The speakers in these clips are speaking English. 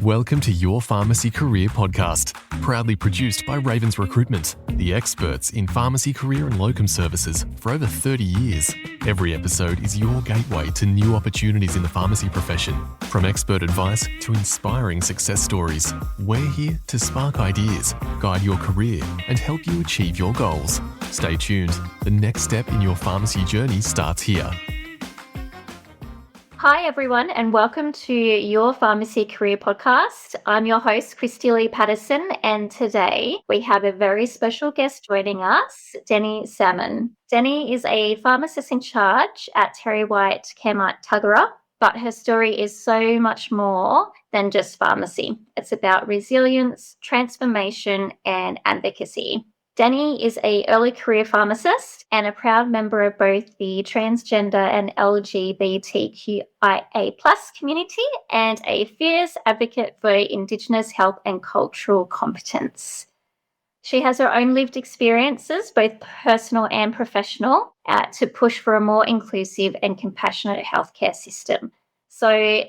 Welcome to Your Pharmacy Career Podcast, proudly produced by Ravens Recruitment, the experts in pharmacy career and locum services for over 30 years. Every episode is your gateway to new opportunities in the pharmacy profession. From expert advice to inspiring success stories, we're here to spark ideas, guide your career, and help you achieve your goals. Stay tuned. The next step in your pharmacy journey starts here. Hi everyone and welcome to Your Pharmacy Career Podcast. I'm your host, Christy Lee Patterson, and today we have a very special guest joining us, Deni Salmon. Deni is a pharmacist in charge at TerryWhite, Chemmart, Tuggerah, but her story is so much more than just pharmacy. It's about resilience, transformation, and advocacy. Deni is an early career pharmacist and a proud member of both the transgender and LGBTQIA+ community and a fierce advocate for Indigenous health and cultural competence. She has her own lived experiences, both personal and professional, to push for a more inclusive and compassionate healthcare system. So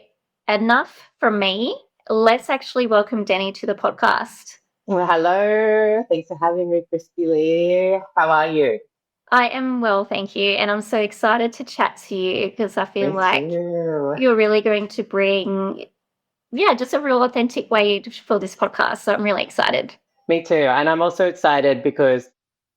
enough from me. Let's actually welcome Deni to the podcast. Well, hello. Thanks for having me, Christy Lee. How are you? I am well, thank you. And I'm so excited to chat to you because I feel like you're really going to bring, just a real authentic way for this podcast. So I'm really excited. Me too. And I'm also excited because,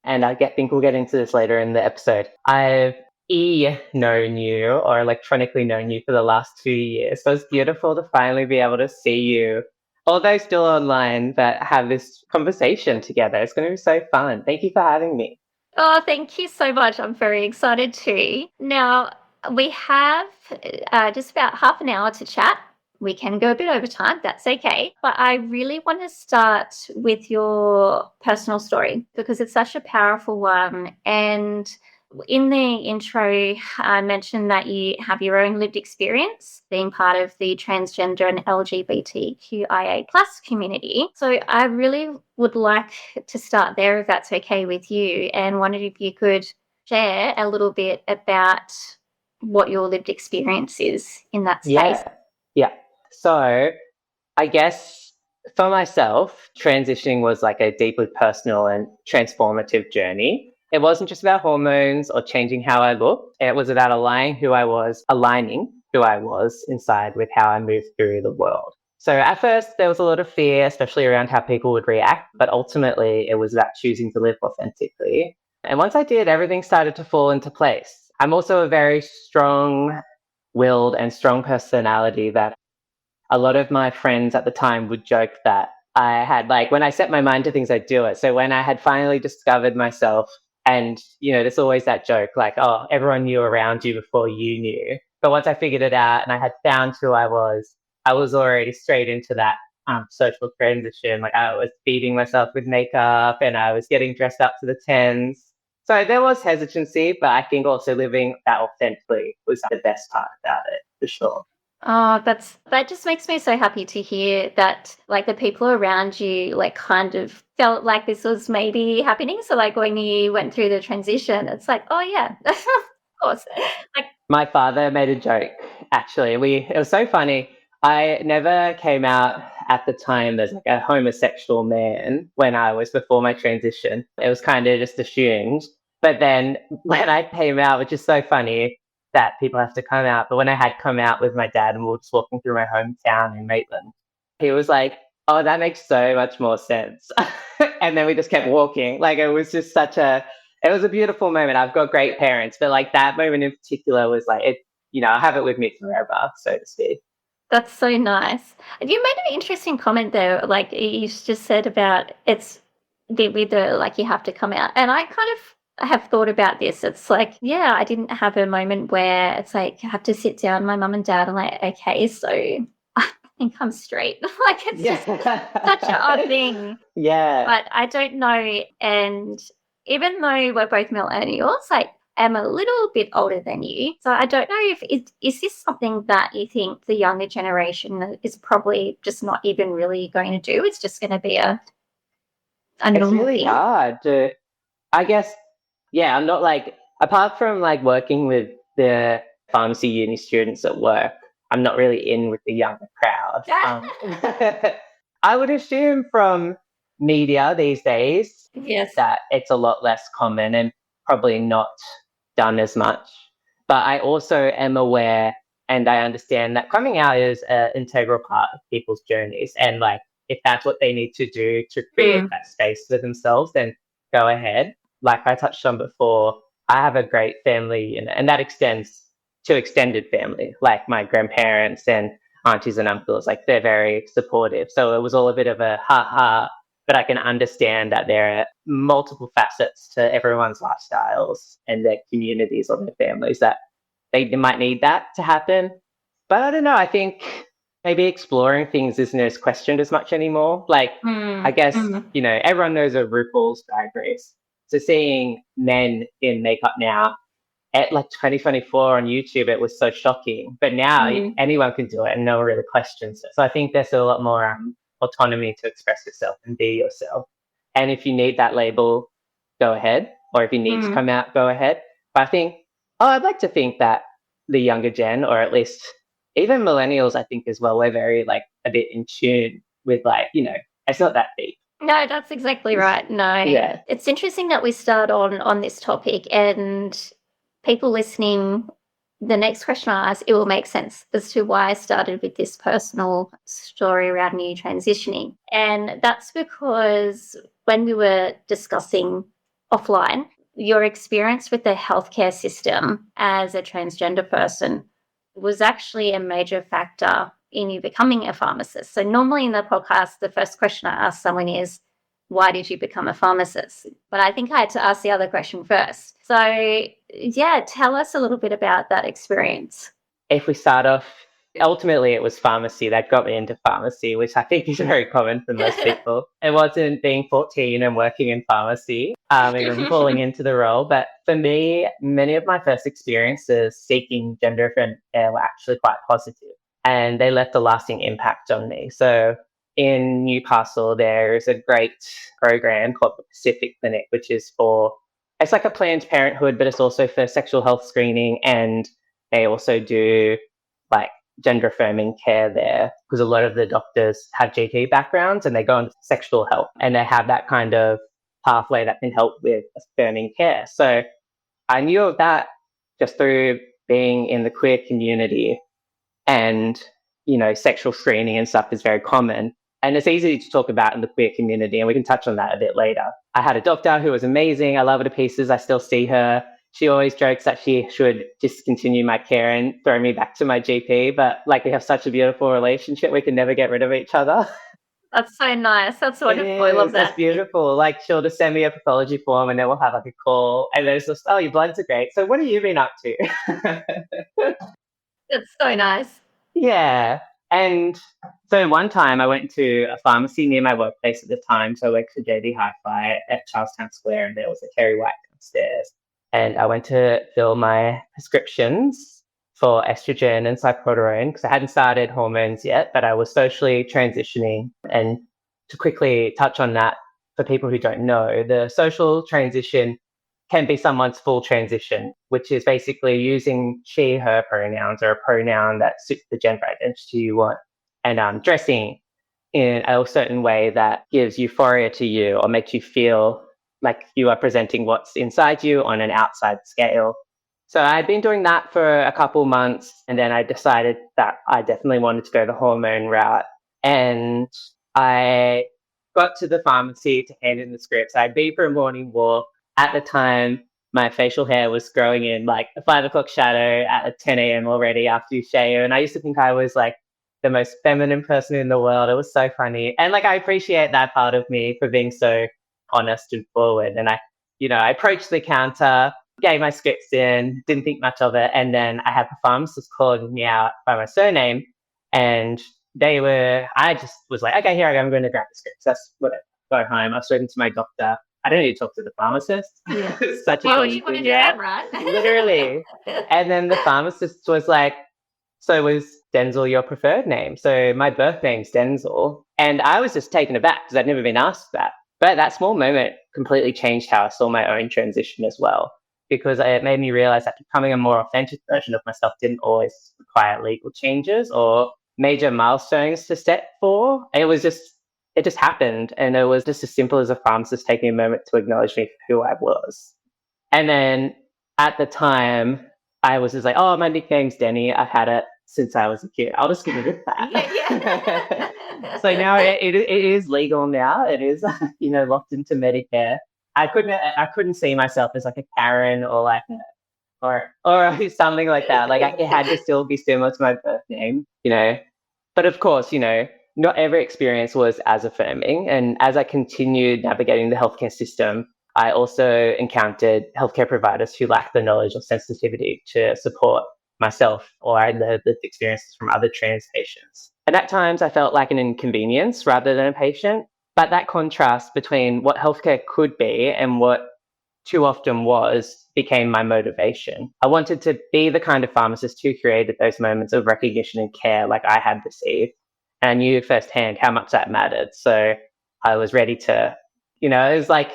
and think we'll get into this later in the episode, I've known you or electronically known you for the last 2 years. So it's beautiful to finally be able to see you, although still online, but have this conversation together. It's going to be so fun. Thank you for having me. Oh, thank you so much. I'm very excited too. Now, we have just about half an hour to chat. We can go a bit over time. That's okay. But I really want to start with your personal story because it's such a powerful one. And in the intro, I mentioned that you have your own lived experience being part of the transgender and LGBTQIA+ community. So I really would like to start there if that's okay with you, and wondered if you could share a little bit about what your lived experience is in that space. Yeah. So I guess for myself, transitioning was like a deeply personal and transformative journey. It wasn't just about hormones or changing how I looked. It was about aligning who I was inside with how I moved through the world. So at first there was a lot of fear, especially around how people would react, but ultimately it was about choosing to live authentically. And once I did, everything started to fall into place. I'm also a very strong-willed and strong personality that a lot of my friends at the time would joke that I had, when I set my mind to things, I'd do it. So when I had finally discovered myself, and, there's always that joke, everyone knew around you before you knew. But once I figured it out and I had found who I was already straight into that social transition. I was feeding myself with makeup and I was getting dressed up to the tens. So there was hesitancy, but I think also living that authentically was the best part about it, for sure. Oh, that just makes me so happy to hear that the people around you kind of felt like this was maybe happening. So when you went through the transition, it's oh yeah, of course. My father made a joke, actually. It was so funny. I never came out at the time as a homosexual man before my transition. It was kind of just assumed. But then when I came out, which is so funny, that people have to come out. But when I had come out with my dad and we were just walking through my hometown in Maitland, he was like, oh, that makes so much more sense. And then we just kept walking. It was just it was a beautiful moment. I've got great parents, but that moment in particular was I have it with me forever, so to speak. That's so nice. You made an interesting comment there. You just said about it's with the, you have to come out. And I kind of have thought about this. It's I didn't have a moment where it's I have to sit down. My mum and dad are okay, so I think I'm straight. It's just such an odd thing. Yeah. But I don't know. And even though we're both millennials, I'm a little bit older than you. So I don't know if is this something that you think the younger generation is probably just not even really going to do? It's just going to be a normal It's really thing. hard to, I guess. Yeah, I'm not apart from working with the pharmacy uni students at work, I'm not really in with the younger crowd. I would assume from media these days Yes. that it's a lot less common and probably not done as much. But I also am aware and I understand that coming out is an integral part of people's journeys. And like, if that's what they need to do to create that space for themselves, then go ahead. Like I touched on before, I have a great family and that extends to extended family, like my grandparents and aunties and uncles. Like they're very supportive. So it was all a bit of a ha, but I can understand that there are multiple facets to everyone's lifestyles and their communities or their families that they might need that to happen. But I don't know, I think maybe exploring things isn't as questioned as much anymore. Like, I guess, everyone knows a RuPaul's Drag Race. So seeing men in makeup now at like 2024 on YouTube, it was so shocking. But now anyone can do it and no one really questions it. So I think there's a lot more autonomy to express yourself and be yourself. And if you need that label, go ahead. Or if you need to come out, go ahead. But I think, I'd like to think that the younger gen, or at least even millennials, I think as well, we're very like a bit in tune with like, it's not that deep. No, that's exactly right. No. Yeah. It's interesting that we start on this topic, and people listening, the next question I ask, it will make sense as to why I started with this personal story around new transitioning. And that's because when we were discussing offline, your experience with the healthcare system as a transgender person was actually a major factor in you becoming a pharmacist. So normally in the podcast, the first question I ask someone is, why did you become a pharmacist? But I think I had to ask the other question first. So yeah, tell us a little bit about that experience. If we start off, ultimately it was pharmacy that got me into pharmacy, which I think is very common for most people. It wasn't being 14 and working in pharmacy, even falling into the role. But for me, many of my first experiences seeking gender-affirming care were actually quite positive, and they left a lasting impact on me. So in Newcastle, there is a great program called the Pacific Clinic, which is it's like a Planned Parenthood, but it's also for sexual health screening. And they also do like gender affirming care there, because a lot of the doctors have GP backgrounds and they go into sexual health, and they have that kind of pathway that can help with affirming care. So I knew of that just through being in the queer community, and, sexual screening and stuff is very common. And it's easy to talk about in the queer community, and we can touch on that a bit later. I had a doctor who was amazing. I love her to pieces. I still see her. She always jokes that she should discontinue my care and throw me back to my GP. But like, we have such a beautiful relationship, we can never get rid of each other. That's so nice. That's wonderful. I love that. That's beautiful. Like, she'll just send me a pathology form and then we'll have like a call. And then it's just, oh, your bloods are great. So what have you been up to? That's so nice. Yeah. And so one time I went to a pharmacy near my workplace at the time. So I worked for JD Hi-Fi at Charlestown Square, and there was a TerryWhite downstairs. And I went to fill my prescriptions for estrogen and cyproterone, because I hadn't started hormones yet, but I was socially transitioning. And to quickly touch on that, for people who don't know, the social transition can be someone's full transition, which is basically using she, her pronouns, or a pronoun that suits the gender identity you want, and dressing in a certain way that gives euphoria to you or makes you feel like you are presenting what's inside you on an outside scale. So I'd been doing that for a couple months, and then I decided that I definitely wanted to go the hormone route. And I got to the pharmacy to hand in the scripts. I'd been for a morning walk. At the time, my facial hair was growing in like a 5 o'clock shadow at 10 a.m. already after you shave. And I used to think I was like the most feminine person in the world. It was so funny. And like, I appreciate that part of me for being so honest and forward. And I approached the counter, gave my scripts in, didn't think much of it. And then I had the pharmacist calling me out by my surname. And I just was like, okay, here I go. I'm going to grab the scripts. That's whatever. Go home. I've spoken to my doctor. I don't need to talk to the pharmacist. Yeah. Such Why would you want to do that, right? Literally. And then the pharmacist was like, so was Denzel your preferred name? So my birth name's Denzel. And I was just taken aback because I'd never been asked that. But that small moment completely changed how I saw my own transition as well. because it made me realize that becoming a more authentic version of myself didn't always require legal changes or major milestones to set for. It just happened. And it was just as simple as a pharmacist taking a moment to acknowledge me for who I was. And then at the time, I was just like, oh, my nickname's Deni. I've had it since I was a kid. I'll just give it that. So now it is legal now. It is, locked into Medicare. I couldn't see myself as like a Karen or like or something like that. Like it had to still be similar to my birth name, But of course, not every experience was as affirming. And as I continued navigating the healthcare system, I also encountered healthcare providers who lacked the knowledge or sensitivity to support myself or the experiences from other trans patients. And at times I felt like an inconvenience rather than a patient. But that contrast between what healthcare could be and what too often was became my motivation. I wanted to be the kind of pharmacist who created those moments of recognition and care like I had received. And I knew firsthand how much that mattered. So I was ready to, it was like,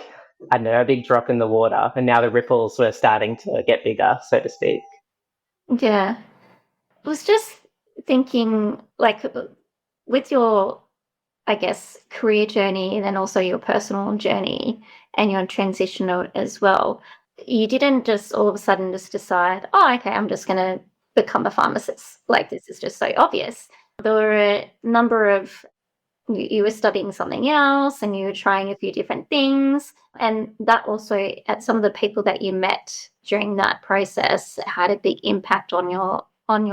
I don't know, a big drop in the water. And now the ripples were starting to get bigger, so to speak. Yeah. I was just thinking, like, with your, I guess, career journey and then also your personal journey and your transition as well, you didn't just all of a sudden just decide, oh, okay, I'm just going to become a pharmacist. Like, this is just so obvious. There were a number of, you were studying something else and you were trying a few different things. And that also, at some of the people that you met during that process, had a big impact on your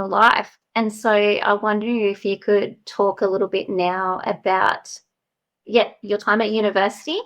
life. And so I wonder if you could talk a little bit now about, your time at university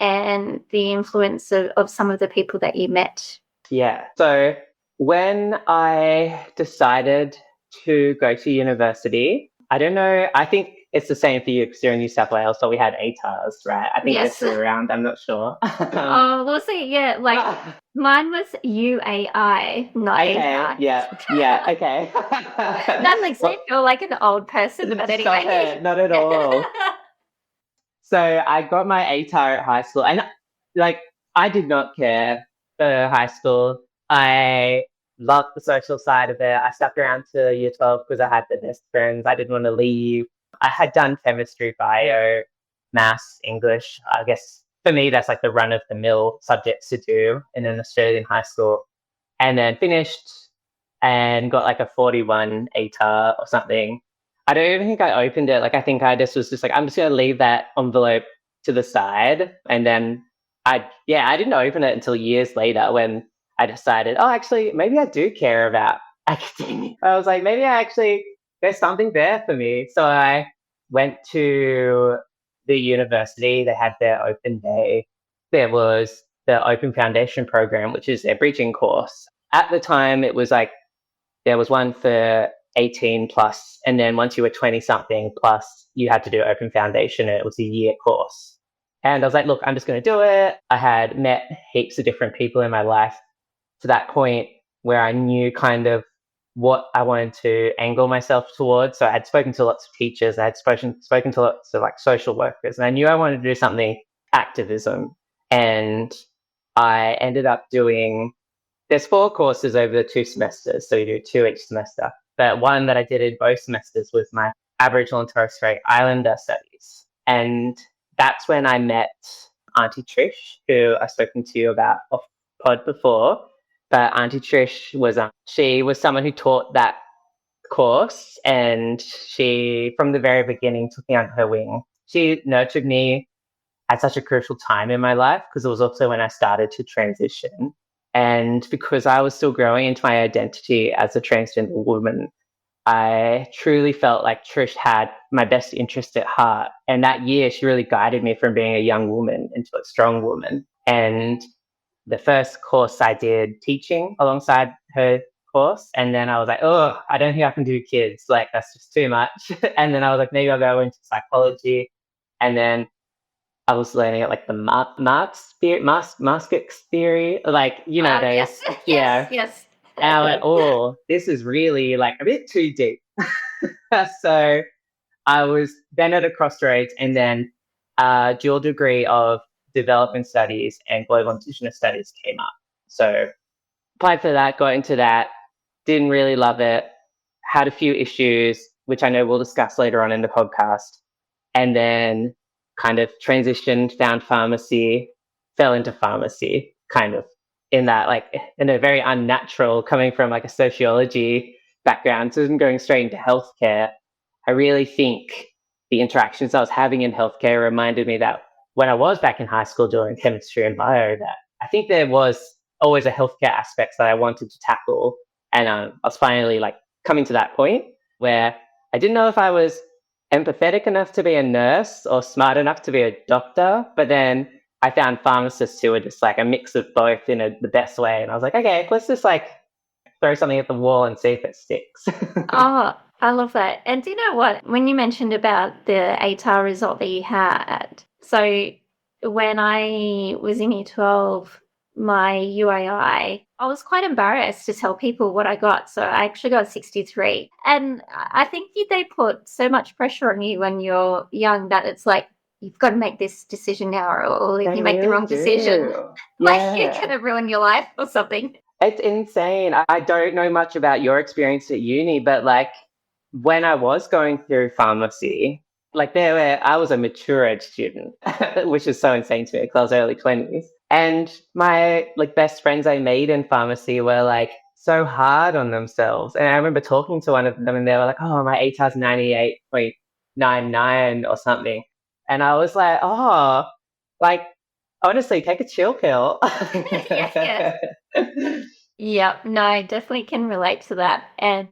and the influence of some of the people that you met. Yeah. So when I decided to go to university, I don't know, I think it's the same for you because you're in New South Wales, so we had ATARs, right? I think they're still around, I'm not sure. Oh, we'll see. Yeah, like mine was UAI, not ATAR. Yeah, okay. That makes me feel like an old person, but anyway. Not at all. So I got my ATAR at high school, and I did not care for high school. I loved the social side of it. I stuck around to year 12 because I had the best friends. I didn't want to leave. I had done chemistry, bio, maths, English. I guess for me, that's like the run-of-the-mill subjects to do in an Australian high school. And then finished and got like a 41 ATAR or something. I don't even think I opened it. Like, I think I just was just like, I'm just going to leave that envelope to the side. And then I didn't open it until years later when I decided, oh, actually, maybe I do care about academia. I was like, there's something there for me. So I went to the university. They had their open day. There was the Open Foundation program, which is their bridging course. At the time, it was like, there was one for 18 plus, and then once you were 20 something plus, you had to do Open Foundation, and it was a year course. And I was like, look, I'm just going to do it. I had met heaps of different people in my life to that point where I knew kind of what I wanted to angle myself towards. So I had spoken to lots of teachers. I had spoken to lots of like social workers, and I knew I wanted to do something activism. And I ended up there's 4 courses over the 2 semesters. So you do 2 each semester. But one that I did in both semesters was my Aboriginal and Torres Strait Islander studies. And that's when I met Auntie Trish, who I've spoken to you about off pod before. But Auntie Trish she was someone who taught that course, and she, from the very beginning, took me under her wing. She nurtured me at such a crucial time in my life because it was also when I started to transition. And because I was still growing into my identity as a transgender woman, I truly felt like Trish had my best interest at heart. And that year, she really guided me from being a young woman into a strong woman. And the first course I did teaching alongside her course. And then I was like, oh, I don't think I can do kids. Like, that's just too much. And then I was like, maybe I'll go into psychology. And then I was learning at like the Marxist theory, like, those. Yes. And I went, oh, this is really like a bit too deep. So I was then at a crossroads, and then a dual degree of development studies and global indigenous studies came up. So applied for that, got into that, didn't really love it, had a few issues, which I know we'll discuss later on in the podcast, and then kind of transitioned, found pharmacy, fell into pharmacy, kind of in that, like, in a very unnatural, coming from like a sociology background to going straight into healthcare. I really think the interactions I was having in healthcare reminded me that when I was back in high school doing chemistry and bio, that I think there was always a healthcare aspect that I wanted to tackle. And I was finally like coming to that point where I didn't know if I was empathetic enough to be a nurse or smart enough to be a doctor. But then I found pharmacists who were just like a mix of both in the best way. And I was like, okay, let's just like throw something at the wall and see if it sticks. Oh, I love that. And do you know what? When you mentioned about the ATAR result that you had, so when I was in year 12, my UAI, I was quite embarrassed to tell people what I got. So I actually got 63. And I think they put so much pressure on you when you're young that it's like, you've got to make this decision now, or if you make the wrong decision, like you're going to ruin your life or something. It's insane. I don't know much about your experience at uni, but like when I was going through pharmacy, like I was a mature age student, which is so insane to me because I was early 20s. And my like best friends I made in pharmacy were like so hard on themselves. And I remember talking to one of them and they were like, oh, my ATAR's 98.99 or something. And I was oh, like, honestly, take a chill pill. Yes. Yep. No, I definitely can relate to that. And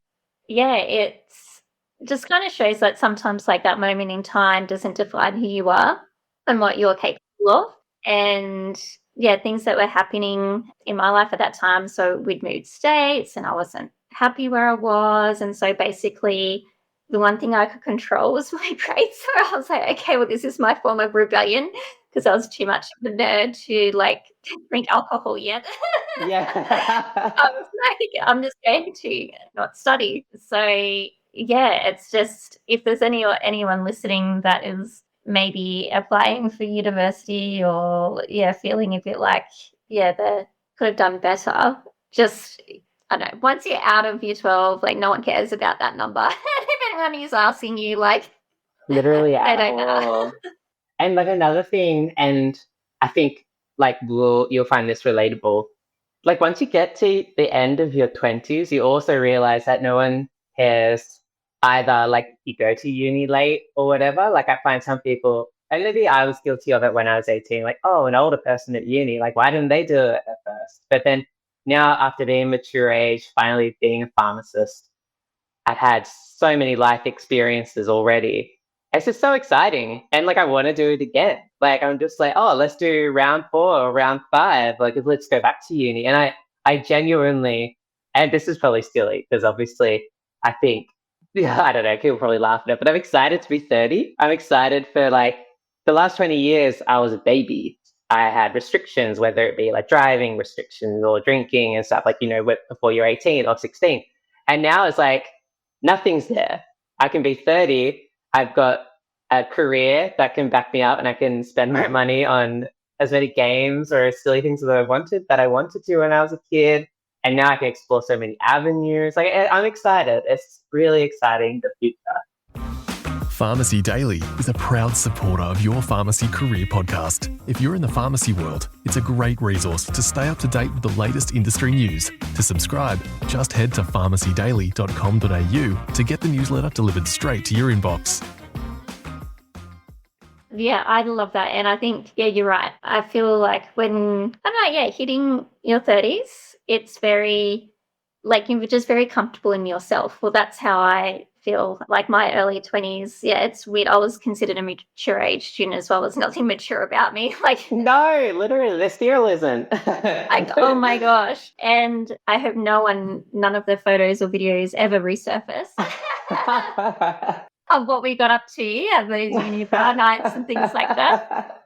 yeah, it's just kind of shows that sometimes like that moment in time doesn't define who you are and what you're capable of. And yeah, things that were happening in my life at that time. So we'd moved states and I wasn't happy where I was. And so basically the one thing I could control was my grades. So I was like, okay, well, this is my form of rebellion because I was too much of a nerd to like drink alcohol yet. Yeah. I was like, I'm just going to not study. So yeah, it's just if there's anyone listening that is maybe applying for university or feeling a bit like they could have done better, just I don't know, once you're out of year 12, like no one cares about that number. If anyone is asking you, like literally they at don't all. know. And like another thing, and I think like you'll find this relatable. Like once you get to the end of your 20s, you also realize that no one cares either like you go to uni late or whatever. Like I find some people, and maybe I was guilty of it when I was 18, like, oh, an older person at uni, like why didn't they do it at first? But then now after being mature age, finally being a pharmacist, I've had so many life experiences already. It's just so exciting. And like, I want to do it again. Like, I'm just like, oh, let's do round 4 or round 5. Like, let's go back to uni. And I genuinely, and this is probably silly because obviously I think, yeah, I don't know, people probably laugh at it, but I'm excited to be 30. I'm excited for like the last 20 years, I was a baby. I had restrictions, whether it be like driving restrictions or drinking and stuff, like, before you're 18 or 16. And now it's like, nothing's there. I can be 30. I've got a career that can back me up and I can spend my money on as many games or silly things that I wanted to when I was a kid. And now I can explore so many avenues. Like I'm excited. It's really exciting, the future. Pharmacy Daily is a proud supporter of your pharmacy career podcast. If you're in the pharmacy world, it's a great resource to stay up to date with the latest industry news. To subscribe, just head to pharmacydaily.com.au to get the newsletter delivered straight to your inbox. Yeah, I love that. And I think, you're right. I feel like when, I don't know, hitting your 30s, it's very, like you're just very comfortable in yourself. Well, that's how I feel. Like my early 20s, it's weird. I was considered a mature age student as well. There's nothing mature about me. Like, no, literally, there still isn't. like, oh my gosh. And I hope none of the photos or videos ever resurface. Of what we got up to at those uni bar nights and things like that.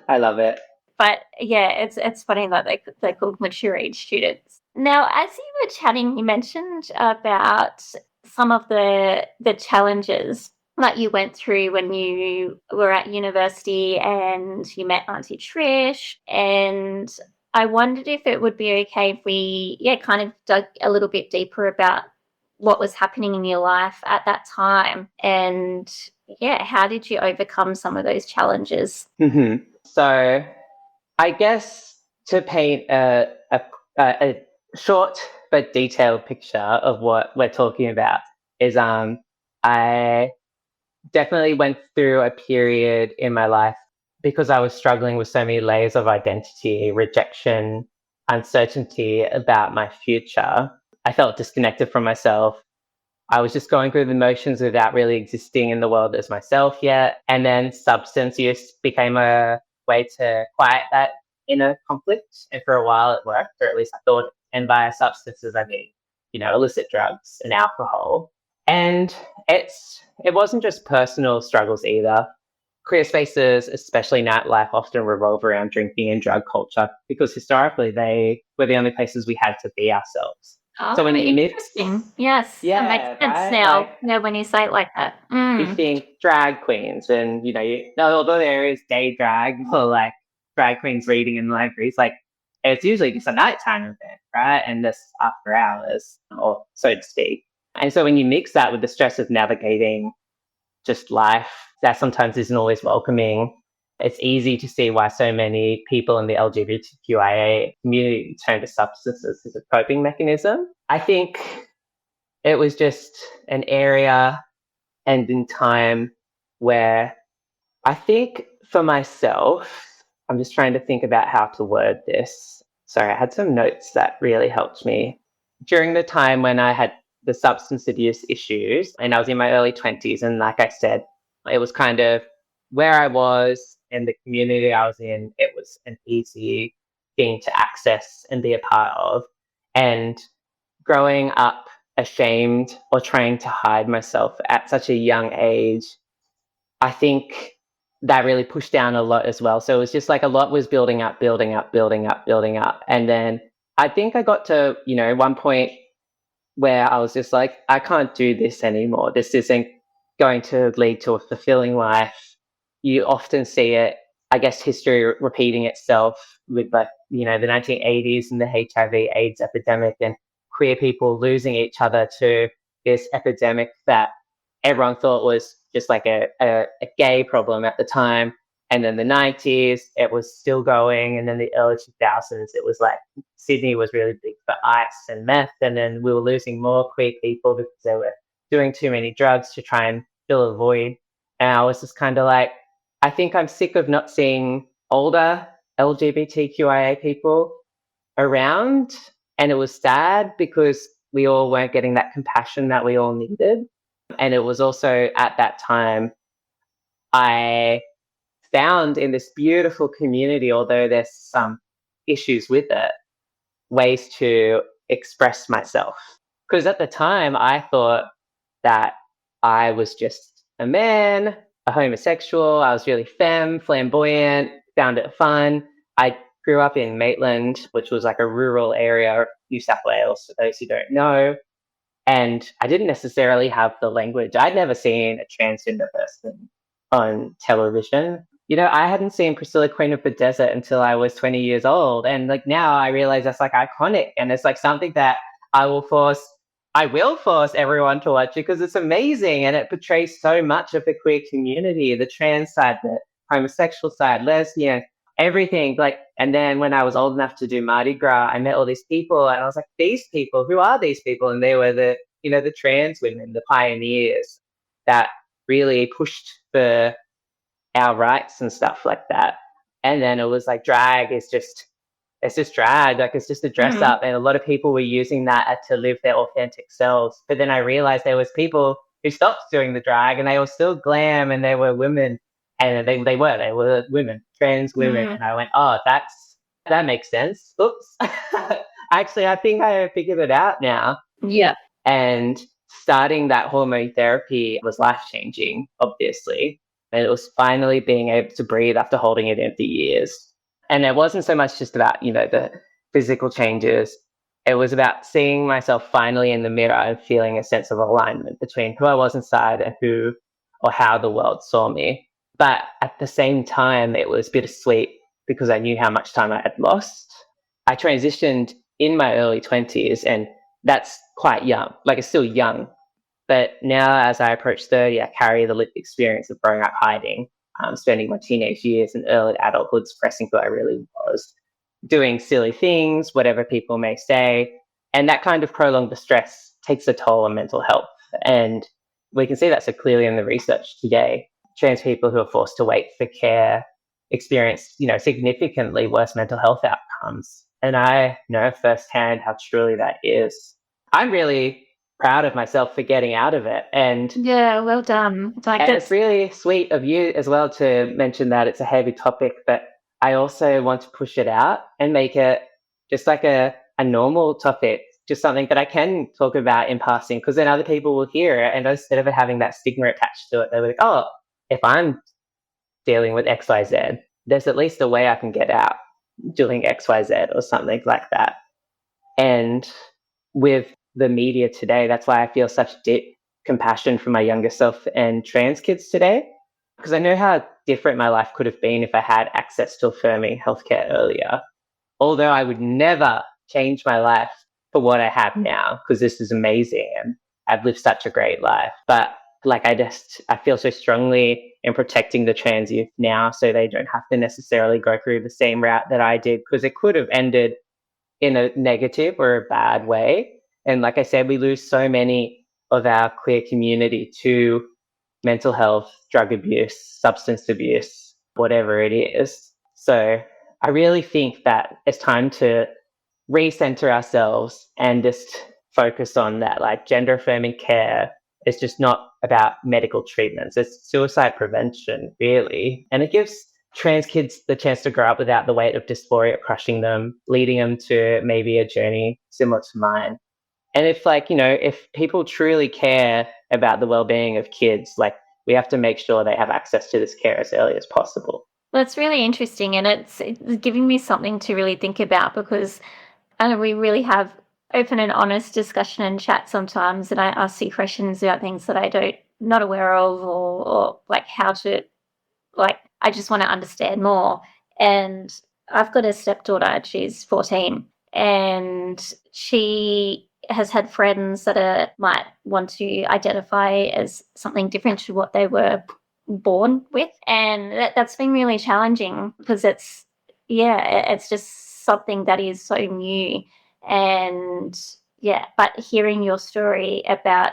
I love it. But it's funny that they're called mature age students. Now, as you were chatting, you mentioned about some of the challenges that you went through when you were at university and you met Auntie Trish. And I wondered if it would be okay if we, kind of dug a little bit deeper about what was happening in your life at that time, and how did you overcome some of those challenges? So I guess to paint a short but detailed picture of what we're talking about is I definitely went through a period in my life because I was struggling with so many layers of identity, rejection, uncertainty about my future. I felt disconnected from myself. I was just going through the motions without really existing in the world as myself yet. And then substance use became a way to quiet that inner conflict. And for a while it worked, or at least I thought. And by substances, I mean, illicit drugs and alcohol. And it wasn't just personal struggles either. Queer spaces, especially nightlife, often revolve around drinking and drug culture because historically they were the only places we had to be ourselves. Oh, So when it interesting. Yes, that makes sense right? now. When you say it like that. You think drag queens, and although there is day drag or like drag queens reading in libraries, like it's usually just a nighttime event, right? And this after hours, or so to speak. And so when you mix that with the stress of navigating just life that sometimes isn't always welcoming, it's easy to see why so many people in the LGBTQIA community turn to substances as a coping mechanism. I think it was just an area and in time where I think for myself, I'm just trying to think about how to word this. Sorry, I had some notes that really helped me. During the time when I had the substance abuse issues and I was in my early 20s, and like I said, it was kind of where I was and the community I was in, it was an easy thing to access and be a part of. And growing up ashamed or trying to hide myself at such a young age, I think that really pushed down a lot as well. So it was just like a lot was building up. And then I think I got to, one point where I was just like, I can't do this anymore. This isn't going to lead to a fulfilling life. You often see it, I guess, history repeating itself with the 1980s and the HIV/AIDS epidemic and queer people losing each other to this epidemic that everyone thought was just like a gay problem at the time. And then the 90s, it was still going. And then the early 2000s, it was like Sydney was really big for ice and meth. And then we were losing more queer people because they were doing too many drugs to try and fill a void. And I was just kind of like, I think I'm sick of not seeing older LGBTQIA people around. And it was sad because we all weren't getting that compassion that we all needed. And it was also at that time I found in this beautiful community, although there's some issues with it, ways to express myself. Because at the time I thought that I was just a man, a homosexual. I was really flamboyant, found it fun. I grew up in Maitland, which was like a rural area of New South Wales, for those who don't know. And I didn't necessarily have the language. I'd never seen a transgender person on television. I hadn't seen Priscilla, Queen of the Desert until I was 20 years old. And like now I realize that's like iconic. And it's like something that I will force everyone to watch because it's amazing. And it portrays so much of the queer community, the trans side, the homosexual side, lesbian, everything. And then when I was old enough to do Mardi Gras, I met all these people and I was like, these people, who are these people? And they were the trans women, the pioneers that really pushed for our rights and stuff like that. And then it was like drag is just, it's just drag, like it's just a dress up. And a lot of people were using that to live their authentic selves. But then I realized there was people who stopped doing the drag and they were still glam and they were women. And they were women, trans women. And I went, oh, that makes sense. Oops. Actually, I think I figured it out now. Yeah. And starting that hormone therapy was life-changing, obviously. And it was finally being able to breathe after holding it in for years. And it wasn't so much just about, the physical changes. It was about seeing myself finally in the mirror and feeling a sense of alignment between who I was inside and who or how the world saw me. But at the same time, it was bittersweet because I knew how much time I had lost. I transitioned in my early 20s, and that's quite young. Like, it's still young. But now, as I approach 30, I carry the lived experience of growing up hiding, spending my teenage years and early adulthood suppressing who I really was, doing silly things, whatever people may say. And that kind of prolonged distress takes a toll on mental health. And we can see that so clearly in the research today. Trans people who are forced to wait for care experience, significantly worse mental health outcomes. And I know firsthand how truly that is. I'm really proud of myself for getting out of it. And Yeah, well done. it's really sweet of you as well to mention that it's a heavy topic, but I also want to push it out and make it just like a normal topic, just something that I can talk about in passing, because then other people will hear it, and instead of it having that stigma attached to it, they're like, oh, if I'm dealing with XYZ, there's at least a way I can get out doing XYZ or something like that. And with the media today, that's why I feel such deep compassion for my younger self and trans kids today, because I know how different my life could have been if I had access to affirming healthcare earlier. Although I would never change my life for what I have now, because this is amazing and I've lived such a great life. But I feel so strongly in protecting the trans youth now, so they don't have to necessarily go through the same route that I did, because it could have ended in a negative or a bad way. And like I said, we lose so many of our queer community to mental health, drug abuse, substance abuse, whatever it is. So I really think that it's time to recenter ourselves and just focus on that. Like, gender affirming care is just not about medical treatments. It's suicide prevention, really. And it gives trans kids the chance to grow up without the weight of dysphoria crushing them, leading them to maybe a journey similar to mine. And if people truly care about the well-being of kids, we have to make sure they have access to this care as early as possible. Well, it's really interesting, and it's giving me something to really think about, because we really have open and honest discussion and chat sometimes, and I ask you questions about things that not aware of, or like how to, I just want to understand more. And I've got a stepdaughter, she's 14, and she has had friends that might want to identify as something different to what they were born with, and that's been really challenging, because it's just something that is so new. And but hearing your story about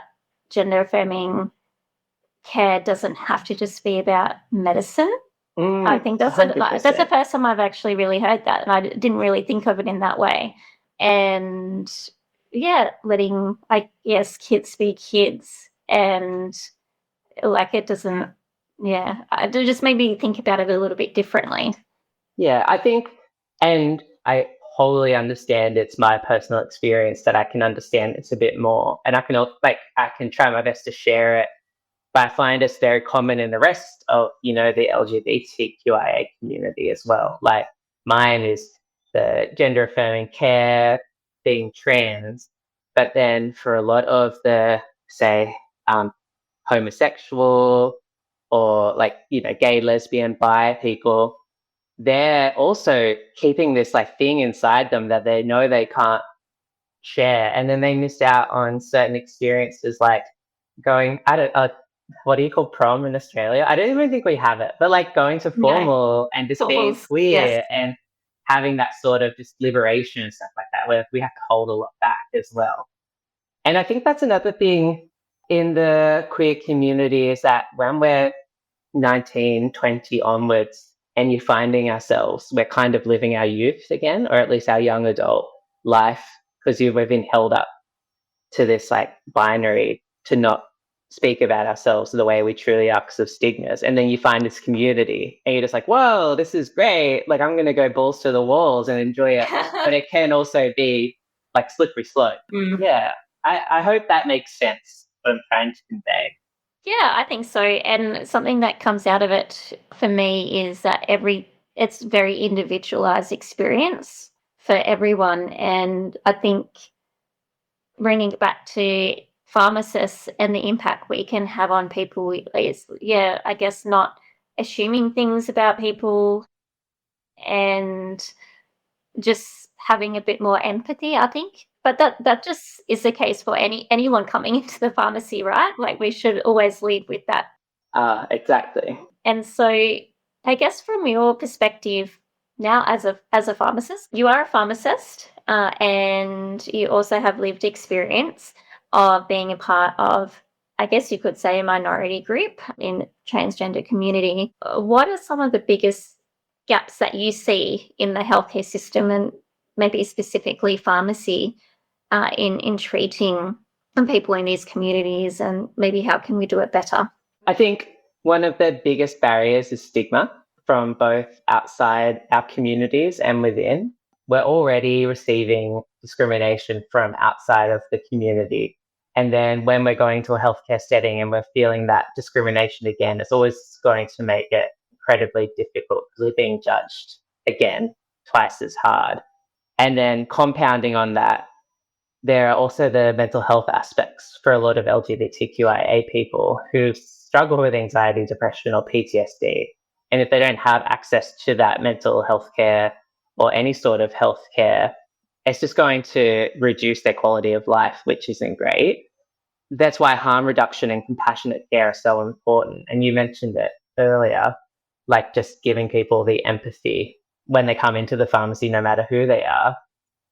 gender affirming care doesn't have to just be about medicine. I think that's the first time I've actually really heard that, and I didn't really think of it in that way. And letting, I guess, kids be kids, and it doesn't. It just made me think about it a little bit differently. Yeah, I think, and I wholly understand it's my personal experience that I can understand it's a bit more, and I can try my best to share it. But I find it's very common in the rest of, the LGBTQIA community as well. Like, mine is the gender affirming care, being trans. But then for a lot of the, say, homosexual or gay, lesbian, bi people, they're also keeping this thing inside them that they know they can't share. And then they miss out on certain experiences, like going, what do you call prom in Australia? I don't even think we have it, but going to formal and just being queer and having that sort of just liberation and stuff like that, where we have to hold a lot back as well. And I think that's another thing in the queer community, is that when we're 19, 20 onwards, and you're finding ourselves, we're kind of living our youth again, or at least our young adult life, because we've been held up to this binary to not speak about ourselves the way we truly are because of stigmas. And then you find this community and you're just like, whoa, this is great. I'm going to go balls to the walls and enjoy it. But it can also be slippery slope. Yeah. I hope that makes sense, what I'm trying to convey. Yeah, I think so. And something that comes out of it for me is that it's very individualized experience for everyone. And I think bringing it back to pharmacists and the impact we can have on people is, I guess, not assuming things about people, and just having a bit more empathy, I think. But that just is the case for anyone coming into the pharmacy, right? Like, we should always lead with that. Exactly. And so I guess from your perspective now as a pharmacist, you are a pharmacist, and you also have lived experience of being a part of, I guess you could say, a minority group in transgender community. What are some of the biggest gaps that you see in the healthcare system, and maybe specifically pharmacy, in treating people in these communities, and maybe how can we do it better? I think one of the biggest barriers is stigma from both outside our communities and within. We're already receiving discrimination from outside of the community. And then when we're going to a healthcare setting and we're feeling that discrimination again, it's always going to make it incredibly difficult because we're being judged again twice as hard. And then compounding on that, there are also the mental health aspects for a lot of LGBTQIA people who struggle with anxiety, depression, or PTSD. And if they don't have access to that mental health care or any sort of health care, it's just going to reduce their quality of life, which isn't great. That's why harm reduction and compassionate care are so important. And you mentioned it earlier, like just giving people the empathy when they come into the pharmacy, no matter who they are.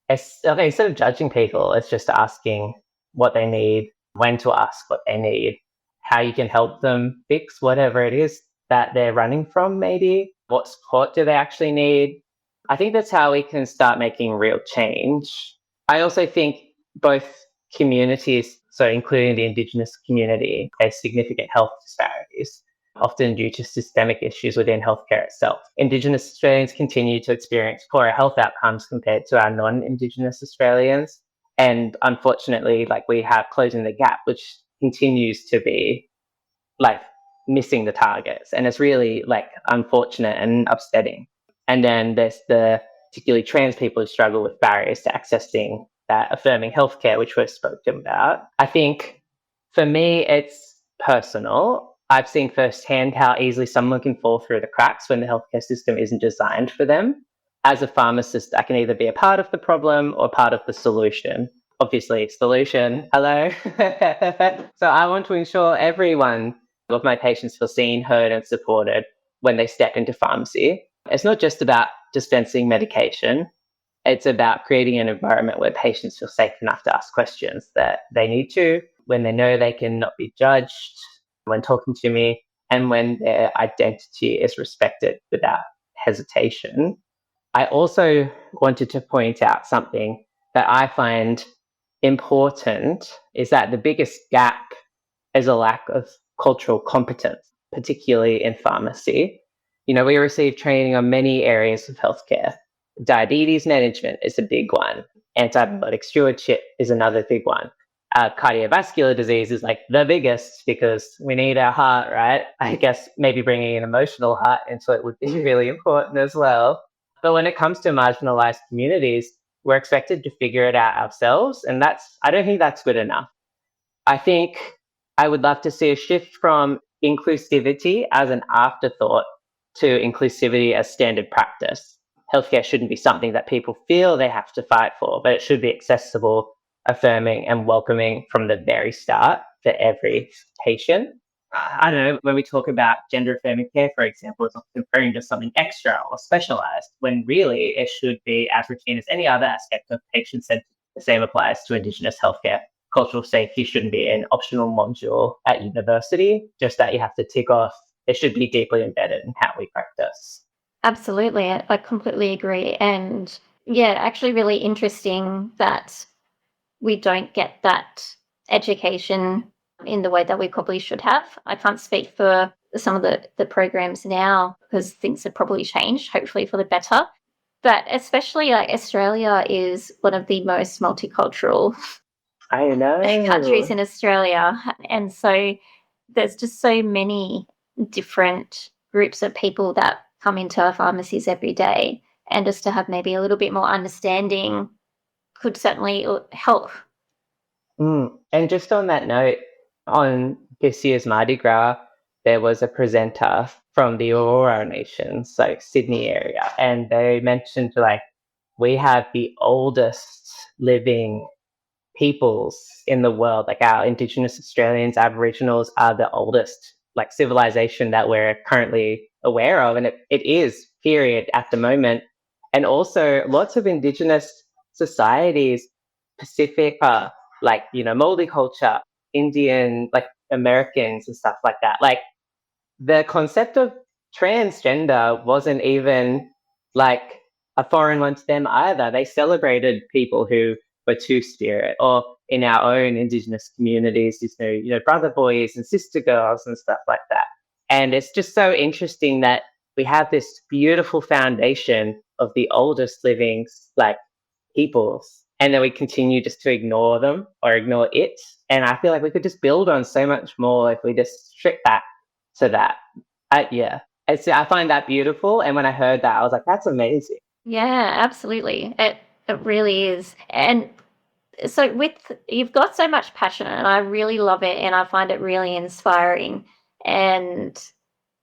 Instead of judging people, it's just asking what they need, when to ask what they need, how you can help them fix whatever it is that they're running from, maybe. What support do they actually need? I think that's how we can start making real change. I also think both communities, so including the Indigenous community, face significant health disparities, often due to systemic issues within healthcare itself. Indigenous Australians continue to experience poorer health outcomes compared to our non-Indigenous Australians. And unfortunately, we have closing the gap, which continues to be missing the targets. And it's really unfortunate and upsetting. And then there's the particularly trans people who struggle with barriers to accessing that affirming healthcare, which we've spoken about. I think for me, it's personal. I've seen firsthand how easily someone can fall through the cracks when the healthcare system isn't designed for them. As a pharmacist, I can either be a part of the problem or part of the solution. Obviously, solution, hello. So I want to ensure everyone of my patients feel seen, heard, and supported when they step into pharmacy. It's not just about dispensing medication. It's about creating an environment where patients feel safe enough to ask questions that they need to, when they know they can not be judged when talking to me, and when their identity is respected without hesitation. I also wanted to point out something that I find important, is that the biggest gap is a lack of cultural competence, particularly in pharmacy. We receive training on many areas of healthcare. Diabetes management is a big one. Antibiotic stewardship is another big one. Cardiovascular disease is the biggest, because we need our heart, right? I guess maybe bringing an emotional heart into it would be really important as well. But when it comes to marginalized communities, we're expected to figure it out ourselves. And I don't think that's good enough. I think I would love to see a shift from inclusivity as an afterthought to inclusivity as standard practice. Healthcare shouldn't be something that people feel they have to fight for, but it should be accessible, affirming, and welcoming from the very start for every patient. I don't know, when we talk about gender-affirming care, for example, it's often referring to something extra or specialized, when really it should be as routine as any other aspect of patient-centered. The same applies to Indigenous healthcare. Cultural safety shouldn't be an optional module at university, just that you have to tick off. It should be deeply embedded in how we practice. Absolutely. I completely agree. And yeah, actually really interesting that we don't get that education in the way that we probably should have. I can't speak for some of the programs now, because things have probably changed, hopefully for the better. But especially Australia is one of the most multicultural I know. countries in Australia. And so there's just so many different groups of people that come into our pharmacies every day. And just to have maybe a little bit more understanding could certainly help. And just on that note, on this year's Mardi Gras, there was a presenter from the Aurora Nations, Sydney area, and they mentioned we have the oldest living peoples in the world. Like our Indigenous Australians, Aboriginals are the oldest like civilization that we're currently aware of. And it is, period, at the moment. And also lots of Indigenous societies, Pacific, like, Maori culture, Indian, like Americans and stuff like that. Like the concept of transgender wasn't even like a foreign one to them either. They celebrated people who were two-spirit, or in our own Indigenous communities, brother boys and sister girls and stuff like that. And it's just so interesting that we have this beautiful foundation of the oldest living like peoples, and then we continue just to ignore them or ignore it. And I feel like we could just build on so much more if we just strip back to that. I find that beautiful. And when I heard that, I was like, that's amazing. Yeah, absolutely. It really is. And so you've got so much passion, and I really love it, and I find it really inspiring. And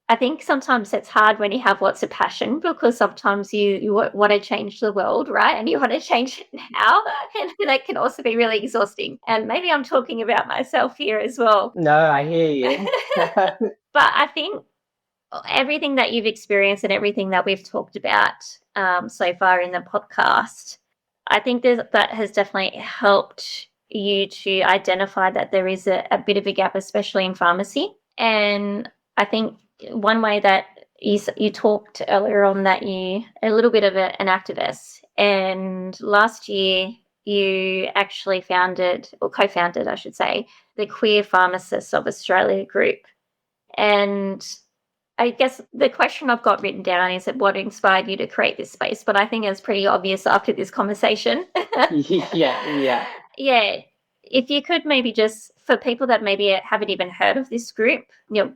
I think sometimes it's hard when you have lots of passion, because sometimes you want to change the world, right? And you want to change it now, and that can also be really exhausting. And maybe I'm talking about myself here as well. No, I hear you. But I think everything that you've experienced and everything that we've talked about so far in the podcast, I think that has definitely helped you to identify that there is a bit of a gap, especially in pharmacy. And I think one way that you talked earlier on that you a little bit of an activist, and last year you actually founded, or co-founded, I should say, the Queer Pharmacists of Australia group. And I guess the question I've got written down is that what inspired you to create this space, but I think it's pretty obvious after this conversation. Yeah. Yeah. If you could maybe just, for people that maybe haven't even heard of this group,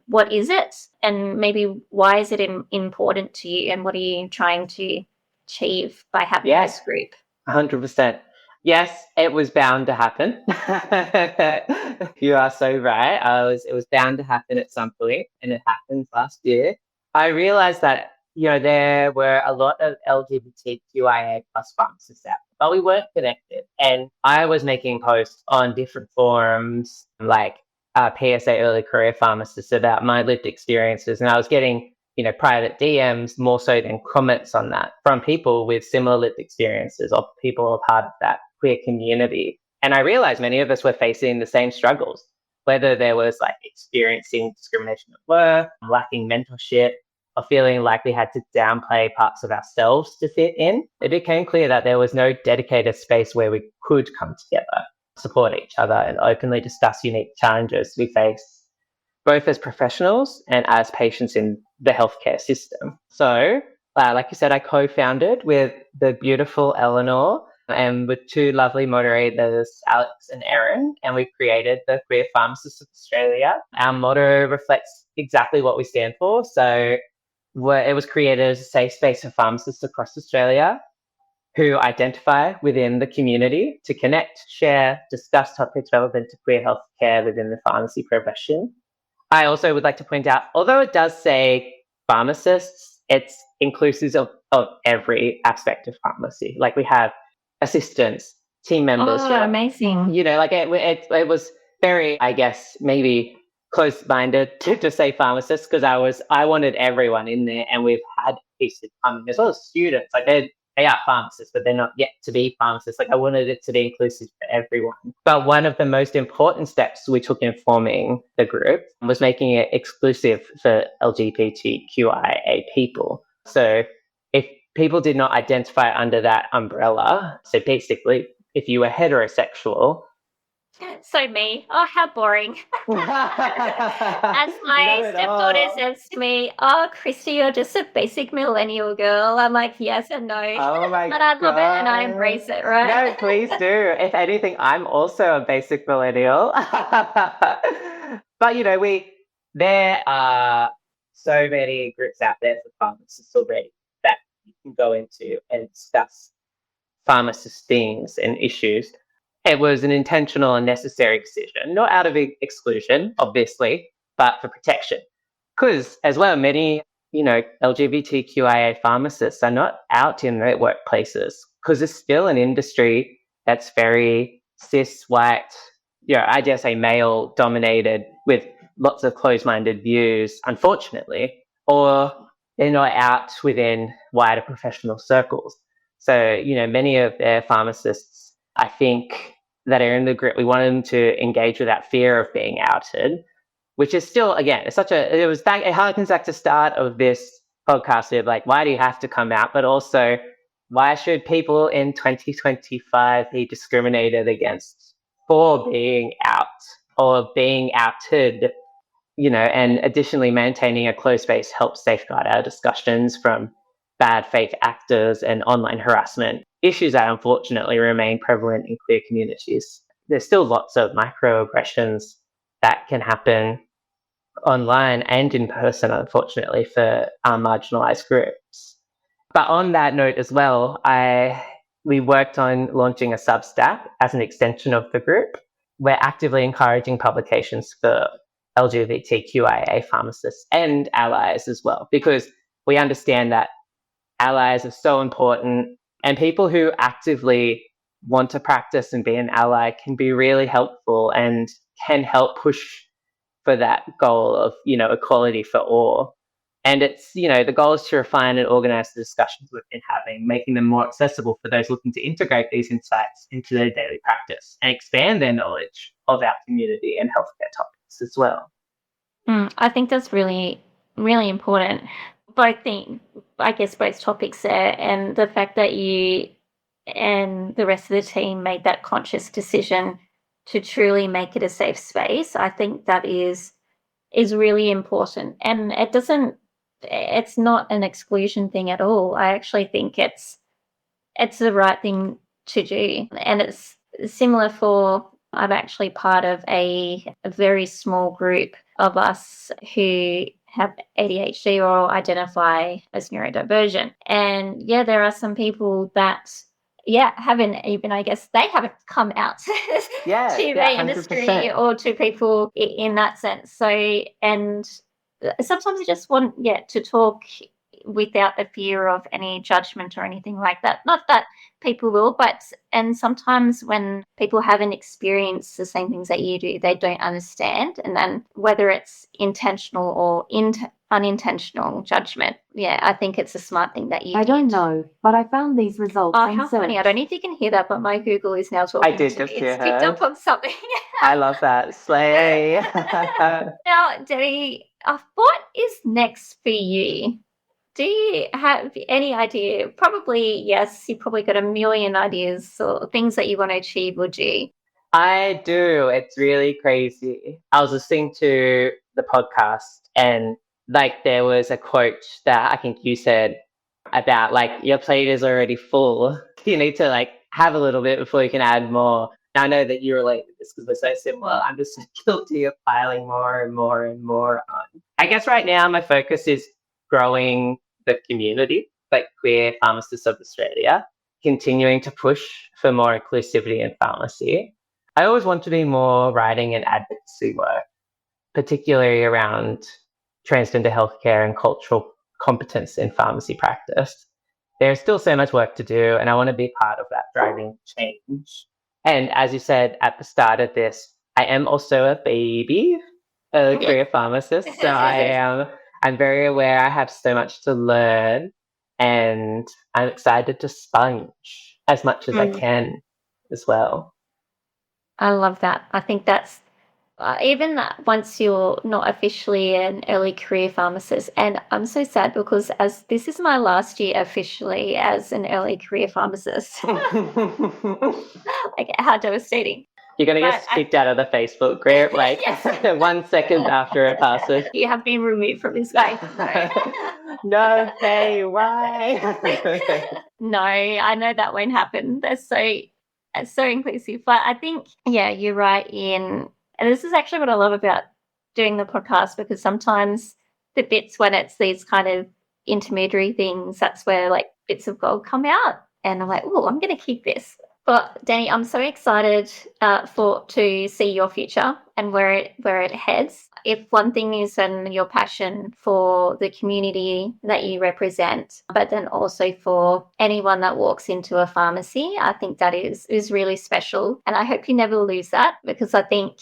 what is it? And maybe why is it important to you? And what are you trying to achieve by having this group? 100%. Yes, it was bound to happen. You are so right. It was bound to happen at some point, and it happened last year. I realized that, there were a lot of LGBTQIA plus pharmacists out, but we weren't connected. And I was making posts on different forums, like PSA Early Career Pharmacists, about my lived experiences. And I was getting, private DMs more so than comments on that from people with similar lived experiences, or people who are part of that queer community. And I realized many of us were facing the same struggles, whether there was like experiencing discrimination at work, lacking mentorship, or feeling like we had to downplay parts of ourselves to fit in. It became clear that there was no dedicated space where we could come together, support each other, and openly discuss unique challenges we face, both as professionals and as patients in the healthcare system. So, like you said, I co-founded with the beautiful Eleanor and with two lovely moderators, Alex and Erin, and we created the Queer Pharmacists of Australia. Our motto reflects exactly what we stand for. So it was created as a safe space for pharmacists across Australia who identify within the community to connect, share, discuss topics relevant to queer healthcare within the pharmacy profession. I also would like to point out, although it does say pharmacists, it's inclusive of every aspect of pharmacy. Like we have assistants, team members. Oh, amazing. It was very, I guess, maybe close-minded to say pharmacists, because I wanted everyone in there, and we've had pieces come as well as students. Like they are pharmacists, but they're not yet to be pharmacists. Like I wanted it to be inclusive for everyone. But one of the most important steps we took in forming the group was making it exclusive for LGBTQIA people. So if people did not identify under that umbrella, so basically if you were heterosexual. So me. Oh, how boring. As my stepdaughter says to me, "Oh, Christy, you're just a basic millennial girl." I'm like, yes and no. Oh my But I love it and I embrace it, right? No, please do. If anything, I'm also a basic millennial. But there are so many groups out there for pharmacists already that you can go into and discuss pharmacist things and issues. It was an intentional and necessary decision, not out of exclusion, obviously, but for protection. Because as well, many, LGBTQIA pharmacists are not out in their workplaces because it's still an industry that's very cis, white, I dare say male dominated, with lots of closed-minded views, unfortunately, or they're not out within wider professional circles. So, many of their pharmacists, I think, that are in the group, we wanted them to engage with that fear of being outed, which is still, again, it harkens back to the start of this podcast of like, why do you have to come out? But also, why should people in 2025 be discriminated against for being out or being outed? And additionally, maintaining a closed space helps safeguard our discussions from bad faith actors and online harassment, issues that unfortunately remain prevalent in queer communities. There's still lots of microaggressions that can happen online and in person, unfortunately, for marginalized groups. But on that note as well, we worked on launching a Substack as an extension of the group. We're actively encouraging publications for LGBTQIA pharmacists and allies as well, because we understand that allies are so important, and people who actively want to practice and be an ally can be really helpful and can help push for that goal of, equality for all. And it's, the goal is to refine and organize the discussions we've been having, making them more accessible for those looking to integrate these insights into their daily practice and expand their knowledge of our community and healthcare topics as well. I think that's really, really important. Both topics there, and the fact that you and the rest of the team made that conscious decision to truly make it a safe space, I think that is really important. And it's not an exclusion thing at all. I actually think it's the right thing to do. And it's similar I'm actually part of a very small group of us who have ADHD or identify as neurodivergent. And there are some people that haven't even, they haven't come out to the industry 100%. or to people in that sense. So, and sometimes you just want to talk without the fear of any judgment or anything like that. Not that people will, and sometimes when people haven't experienced the same things that you do, they don't understand. And then whether it's intentional or unintentional judgment, I think it's a smart thing that you I don't know, but I found these results. Oh, how funny. I don't know if you can hear that, but my Google is now talking. I did to just me. hear It's picked up on something. I love that. Slay. Now, Deni, what is next for you? Do you have any idea? Probably, yes, you've probably got a million ideas or things that you want to achieve or do. I do. It's really crazy. I was listening to the podcast and there was a quote that I think you said about your plate is already full. You need to have a little bit before you can add more. Now, I know that you relate to this because we're so similar. I'm just guilty of piling more and more and more on. I guess right now my focus is growing the community, queer pharmacists of Australia, continuing to push for more inclusivity in pharmacy. I always want to do more writing and advocacy work, particularly around transgender healthcare and cultural competence in pharmacy practice. There's still so much work to do, and I want to be part of that driving change. And as you said at the start of this, I am also a baby, a career pharmacist, so I'm very aware I have so much to learn, and I'm excited to sponge as much as I can as well. I love that. I think that's even once you're not officially an early career pharmacist, and I'm so sad because as this is my last year officially as an early career pharmacist. How devastating. You're going to get kicked out of the Facebook group 1 second after it passes. You have been removed from this space. No, hey, why? No, I know that won't happen. They're so inclusive. But I think, you're right, Ian. And this is actually what I love about doing the podcast, because sometimes the bits when it's these kind of intermediary things, that's where bits of gold come out. And I'm like, oh, I'm going to keep this. Well, Deni, I'm so excited to see your future and where it heads. If one thing is your passion for the community that you represent, but then also for anyone that walks into a pharmacy, I think that is really special. And I hope you never lose that, because I think,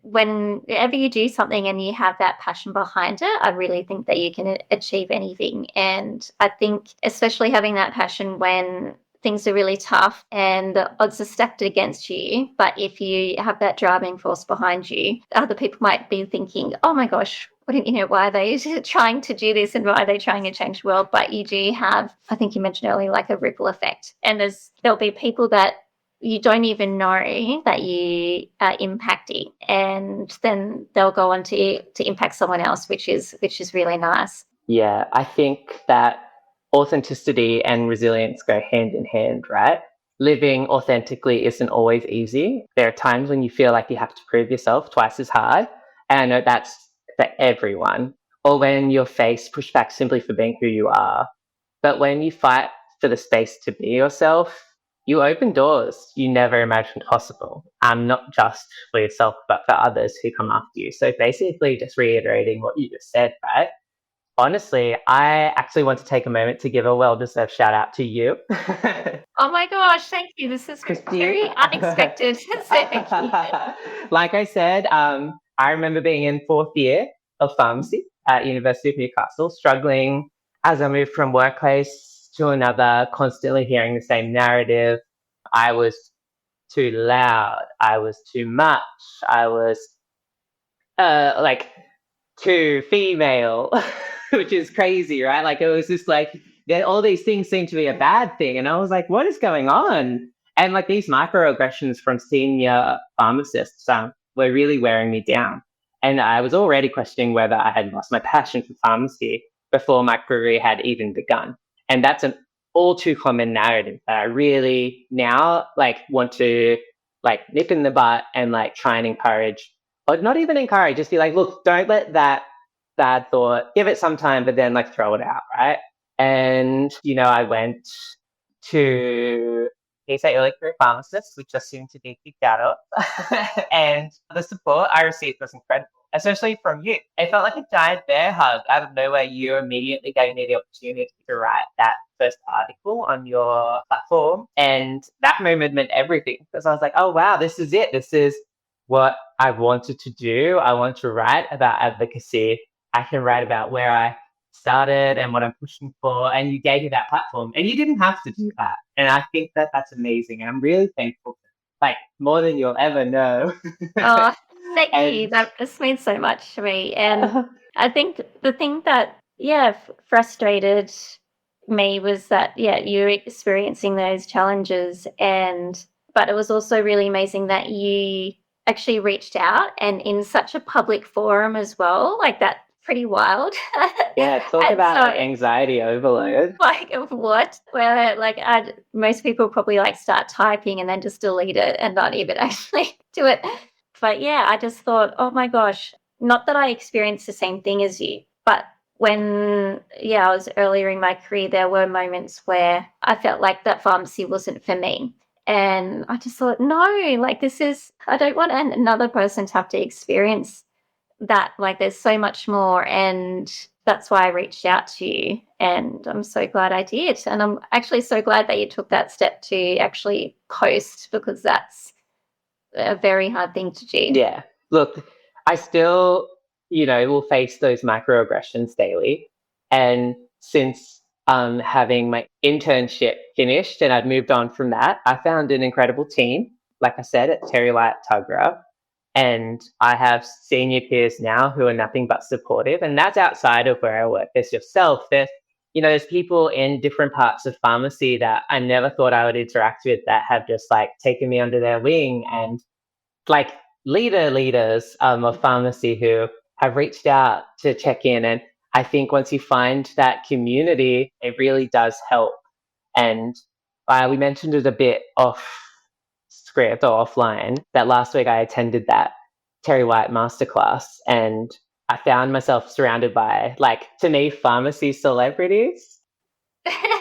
whenever you do something and you have that passion behind it, I really think that you can achieve anything. And I think especially having that passion when things are really tough and the odds are stacked against you, but if you have that driving force behind you, other people might be thinking, oh my gosh, why are they trying to do this and why are they trying to change the world? But you do have, I think you mentioned earlier, like a ripple effect. And there'll be people that you don't even know that you are impacting, and then they'll go on to impact someone else, which is really nice. Yeah, I think that authenticity and resilience go hand in hand, right? Living authentically isn't always easy. There are times when you feel like you have to prove yourself twice as hard. And I know that's for everyone. Or when you're faced pushback simply for being who you are. But when you fight for the space to be yourself, you open doors you never imagined possible. Not just for yourself, but for others who come after you. So basically just reiterating what you just said, right? Honestly, I actually want to take a moment to give a well-deserved shout out to you. Oh my gosh, thank you. This is very unexpected. Thank you. Like I said, I remember being in 4th year of pharmacy at University of Newcastle, struggling as I moved from workplace to another, constantly hearing the same narrative. I was too loud. I was too much. I was too female, which is crazy, right? Like it was just like all these things seemed to be a bad thing. And I was like, what is going on? And like these microaggressions from senior pharmacists were really wearing me down. And I was already questioning whether I had lost my passion for pharmacy before my career had even begun. And that's an all too common narrative that I really now want to nip in the butt and try and encourage, or not even encourage, just be like, look, don't let that bad thought, give it some time, but then throw it out, right? And, I went to PSA Early Career Pharmacist, which I soon to be kicked out of. And the support I received was incredible, especially from you. It felt like a giant bear hug. Out of nowhere, you immediately gave me the opportunity to write that first article on your platform. And that moment meant everything, because I was like, oh, wow, this is it. This is what I wanted to do. I want to write about advocacy. I can write about where I started and what I'm pushing for. And you gave me that platform, and you didn't have to do that. And I think that that's amazing. And I'm really thankful, more than you'll ever know. Oh, thank you. That just means so much to me. And I think the thing that, frustrated me was that, you were experiencing those challenges. But it was also really amazing that you actually reached out, and in such a public forum as well. That's pretty wild. Yeah, talk about anxiety overload. What? Where most people probably start typing and then just delete it and not even actually do it. But I just thought, oh my gosh, not that I experienced the same thing as you, but when I was earlier in my career, there were moments where I felt like that pharmacy wasn't for me. And I just thought, no, I don't want another person to have to experience that. There's so much more. And that's why I reached out to you. And I'm so glad I did. And I'm actually so glad that you took that step to actually post, because that's a very hard thing to do. Yeah. Look, I still, will face those microaggressions daily. And since having my internship finished and I'd moved on from that, I found an incredible team, like I said, at TerryWhite, Tuggerah. And I have senior peers now who are nothing but supportive. And that's outside of where I work. There's yourself. There's people in different parts of pharmacy that I never thought I would interact with that have just taken me under their wing, and leaders of pharmacy who have reached out to check in. And I think once you find that community, it really does help. And we mentioned it a bit off script or offline that last week I attended that TerryWhite masterclass, and I found myself surrounded by, to me, pharmacy celebrities.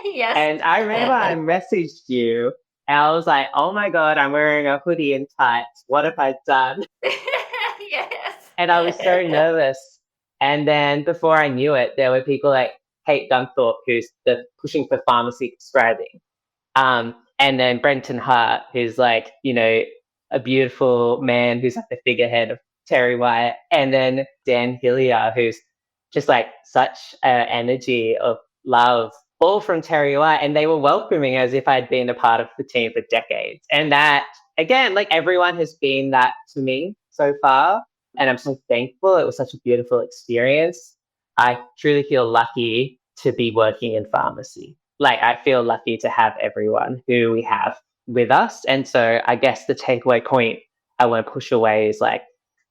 Yes. And I remember I messaged you And I was like, oh my God, I'm wearing a hoodie and tights. What have I done? Yes. And I was so nervous. And then before I knew it, there were people like Kate Dunthorpe, who's the pushing for pharmacy prescribing. And then Brenton Hart, who's like, a beautiful man who's like the figurehead of TerryWhite. And then Dan Hillier, who's just like such energy of love, all from TerryWhite. And they were welcoming as if I'd been a part of the team for decades. And that, again, like everyone has been that to me so far. And I'm so thankful. It was such a beautiful experience. I truly feel lucky to be working in pharmacy. Like, I feel lucky to have everyone who we have with us. And so I guess the takeaway point I want to push away is like,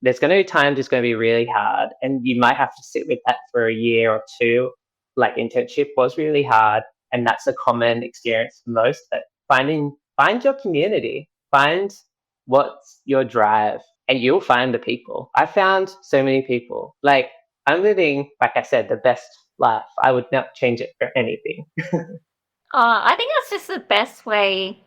there's going to be times it's going to be really hard. And you might have to sit with that for a year or two. Like, internship was really hard. And that's a common experience for most. But find your community, find what's your drive, and you'll find the people. I found so many people. Like, I'm living, like I said, the best life. I would not change it for anything. I think that's just the best way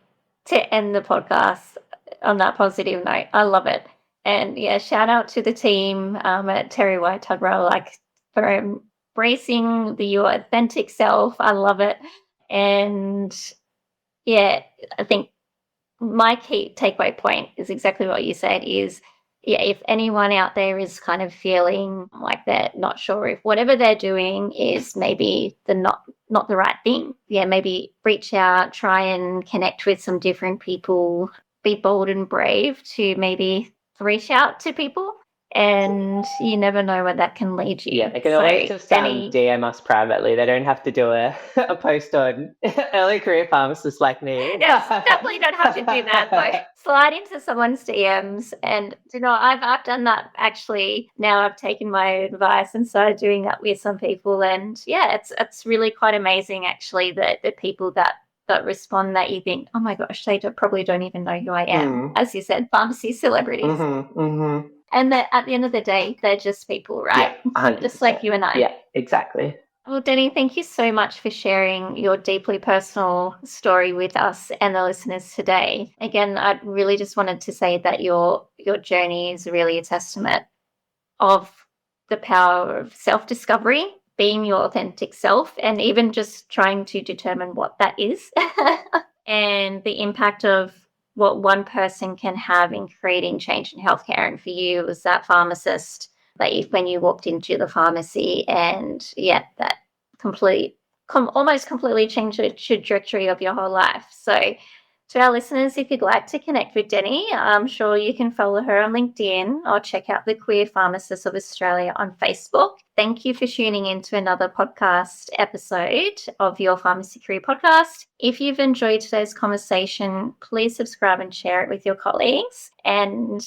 to end the podcast on that positive note. I love it. And yeah, shout out to the team at TerryWhite Tuggerah, like, for embracing your authentic self. I love it. And yeah, I think my key takeaway point is exactly what you said is, yeah, if anyone out there is kind of feeling like they're not sure if whatever they're doing is maybe not the right thing, yeah, maybe reach out, try and connect with some different people, be bold and brave to maybe reach out to people, and you never know where that can lead you. Yeah, they can always just DM us privately. They don't have to do a post on early career pharmacists like me. Yes, definitely don't have to do that, though. Slide into someone's DMs, and I've done that actually. Now I've taken my advice and started doing that with some people, and yeah, it's really quite amazing actually that the people that respond that you think, oh my gosh, they probably don't even know who I am. As you said, pharmacy celebrities. And that at the end of the day, they're just people, right? Yeah, just like you and I. Yeah, exactly. Well, Deni, thank you so much for sharing your deeply personal story with us and the listeners today. Again, I really just wanted to say that your journey is really a testament of the power of self-discovery, being your authentic self, and even just trying to determine what that is, and the impact of what one person can have in creating change in healthcare. And for you, it was that pharmacist that when you walked into the pharmacy, and yeah, that almost completely changed the trajectory of your whole life. So to our listeners, if you'd like to connect with Deni, I'm sure you can follow her on LinkedIn or check out the Queer Pharmacists of Australia on Facebook. Thank you for tuning in to another podcast episode of your Pharmacy Career Podcast. If you've enjoyed today's conversation, please subscribe and share it with your colleagues. And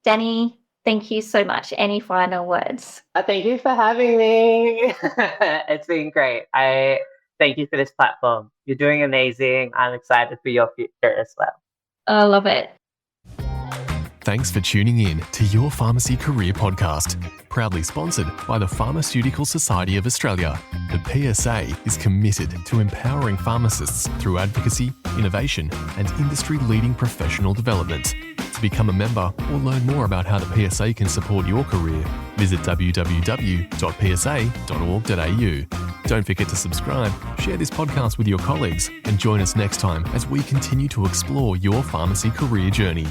Deni, thank you so much. Any final words? Thank you for having me. It's been great. Thank you for this platform. You're doing amazing. I'm excited for your future as well. I love it. Thanks for tuning in to Your Pharmacy Career Podcast, proudly sponsored by the Pharmaceutical Society of Australia. The PSA is committed to empowering pharmacists through advocacy, innovation, and industry-leading professional development. To become a member or learn more about how the PSA can support your career, visit www.psa.org.au. Don't forget to subscribe, share this podcast with your colleagues, and join us next time as we continue to explore your pharmacy career journey.